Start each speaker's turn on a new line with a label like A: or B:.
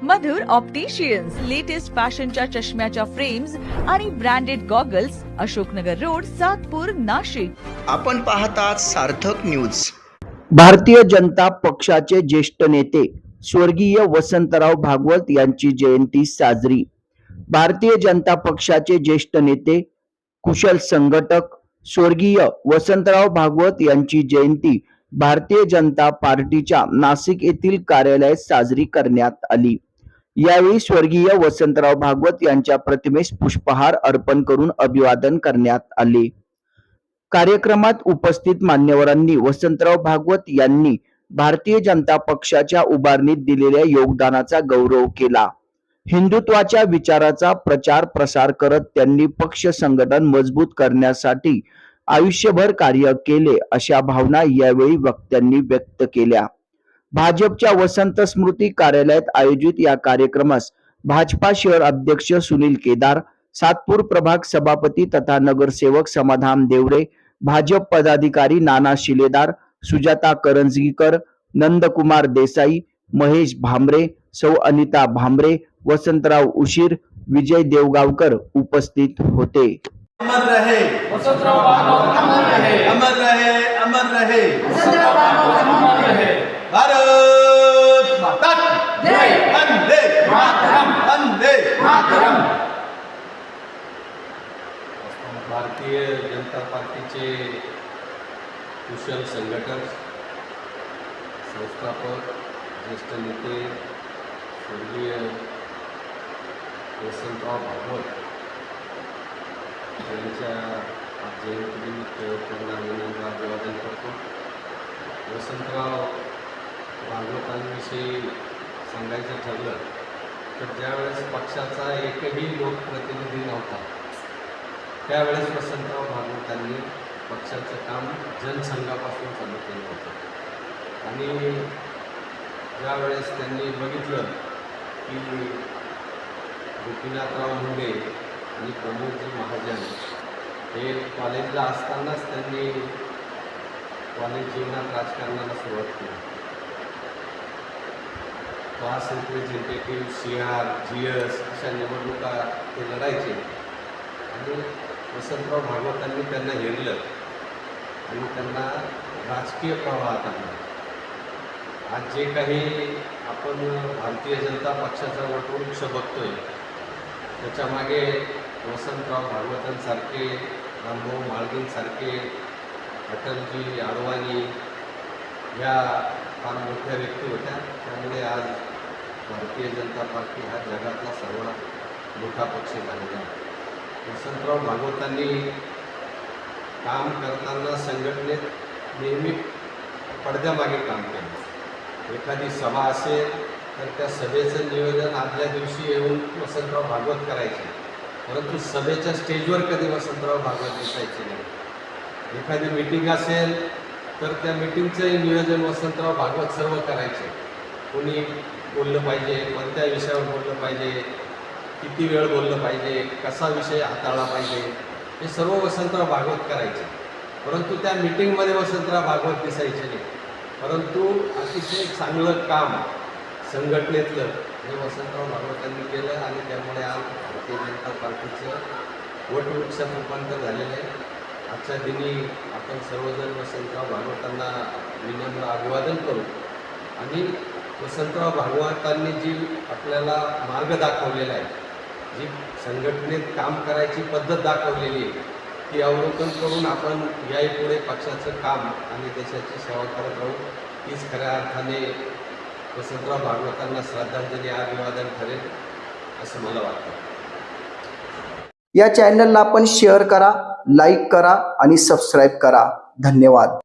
A: मधुर opticians latest फॅशनच्या चष्म्याच्या frames आणि branded goggles, Ashoknagar road, Satpur, Nashik.
B: आपण पाहतात सार्थक न्यूज.
C: भारतीय जनता पक्षाचे ज्येष्ठ नेते स्वर्गीय वसंतराव भागवत यांची जयंती साजरी. भारतीय जनता पक्षाचे ज्येष्ठ नेते, कुशल संघटक स्वर्गीय वसंतराव भागवत यांची जयंती भारतीय जनता पार्टीच्या नाशिक येथील कार्यालयात साजरी करण्यात आली. यावेळी स्वर्गीय वसंतराव भागवत यांच्या प्रतिमेस पुष्पहार अर्पण करून अभिवादन करण्यात आले. कार्यक्रमात उपस्थित मान्यवरांनी वसंतराव भागवत यांनी भारतीय जनता पक्षाच्या उभारणीत दिलेल्या योगदानाचा गौरव केला. हिंदुत्वाच्या विचाराचा प्रचार प्रसार करत त्यांनी पक्ष संघटन मजबूत करण्यासाठी आयुष्यभर कार्य केले, अशा भावना यावेळी वक्त्यांनी व्यक्त केल्या. भाजपच्या वसंत स्मृती कार्यालयात आयोजित या कार्यक्रमास भाजपा शहर अध्यक्ष सुनील केदार, सातपूर प्रभाग सभापती तथा नगरसेवक समाधान देवरे, भाजप पदाधिकारी नाना शिलेदार, सुजाता करंजगीकर, नंदकुमार देसाई, महेश भामरे, सौ अनिता भामरे, वसंतराव उशीर, विजय देवगावकर उपस्थित होते.
D: अमर रहे वसंतराव भागवत, अमर रहे, अमर रहे, अमर रहे वसंतराव भागवत, अमर रहे. भारत माता की जय. वंदे मातरम, वंदे मातरम.
E: भारतीय जनता पार्टीचे कुशल संघटक, संस्थापक, ज्येष्ठ नेते स्वर्गीय वसंतराव भागवत यांच्या जयंतीनिमित्त त्यांना विनम्र अभिवादन करतो. वसंतराव भागवतांविषयी सांगायचं ठरलं तर ज्यावेळेस पक्षाचा एकही लोकप्रतिनिधी नव्हता त्यावेळेस वसंतराव भागवतांनी पक्षाचं काम जनसंघापासून चालू केलं होतं. आणि ज्यावेळेस त्यांनी बघितलं की गोपीनाथराव मुंडे आणि प्रमोदजी महाजन हे कॉलेजला असतानाच त्यांनी कॉलेज जीवनात राजकारणाला सुरुवात केली. क्लास रिप्रेझेंटेटिव्ह, CR, GS अशा निवडणुका ते लढायचे आणि वसंतराव भागवतांनी त्यांना हेरलं आणि त्यांना राजकीय प्रवाहात आणलं. आज जे काही आपण भारतीय जनता पक्षाचा वटवृक्ष बघतोय त्याच्यामागे वसंतराव भागवतांसारखे, रामभाऊ म्हाळगींसारखे, अटलजी, अडवाणी या फार मोठ्या व्यक्ती होत्या. त्यामुळे आज भारतीय जनता पार्टी हा जगातला सर्वात मोठा पक्ष झालेला आहे. वसंतराव भागवतांनी काम करताना संघटनेत नेहमी पडद्यामागे काम केलं. एखादी सभा असेल तर त्या सभेचं नियोजन आदल्या दिवशी येऊन वसंतराव भागवत करायचे, परंतु सभेच्या स्टेजवर कधी वसंतराव भागवत दिसायचे नाही. एखादी मीटिंग असेल तर त्या मीटिंगचंही नियोजन वसंतराव भागवत सर्व करायचे. कोणी बोललं पाहिजे, कोणत्या विषयावर बोललं पाहिजे, किती वेळ बोललं पाहिजे, कसा विषय हाताळला पाहिजे, हे सर्व वसंतराव भागवत करायचे. परंतु त्या मीटिंगमध्ये वसंतराव भागवत दिसायचे नाही. परंतु अतिशय चांगलं काम संघटनेतलं हे वसंतराव भागवतांनी केलं आणि त्यामुळे आज भारतीय जनता पार्टीचं वटवृक्षात रूपांतर झालेलं आहे. आजच्या दिनी आपण सर्वजण वसंतराव भागवतांना विनम्र अभिवादन करू आणि वसंतराव भागवतांनी जी आपल्याला मार्ग दाखवलेला आहे, जी संघटनेत काम करायची पद्धत दाखवलेली आहे, ती अवलोकन करून आपण याही पुढे पक्षाचं काम आणि देशाची सेवा करत राहू. हीच खऱ्या अर्थाने वसंतराव भागवतांना श्रद्धांजली, अभिवादन ठरेल असं मला वाटतं.
C: या चॅनलला आपण शेअर करा, लाईक करा आणि सबस्क्राईब करा. धन्यवाद.